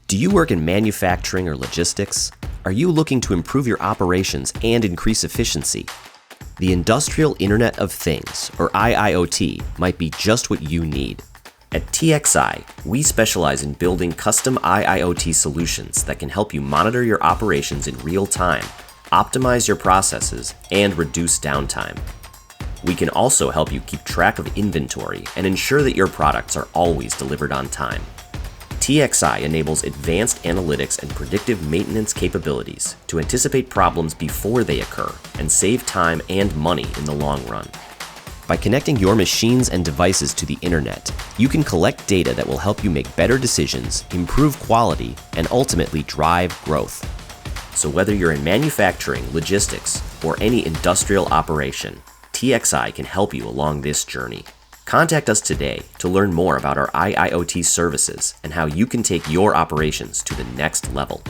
Do you work in manufacturing or logistics? Are you looking to improve your operations and increase efficiency? The Industrial Internet of Things, or IIoT, might be just what you need. At TXI, we specialize in building custom IIoT solutions that can help you monitor your operations in real time, optimize your processes, and reduce downtime. We can also help you keep track of inventory and ensure that your products are always delivered on time. TXI enables advanced analytics and predictive maintenance capabilities to anticipate problems before they occur and save time and money in the long run. By connecting your machines and devices to the internet, you can collect data that will help you make better decisions, improve quality, and ultimately drive growth. So whether you're in manufacturing, logistics, or any industrial operation, TXI can help you along this journey. Contact us today to learn more about our IIoT services and how you can take your operations to the next level.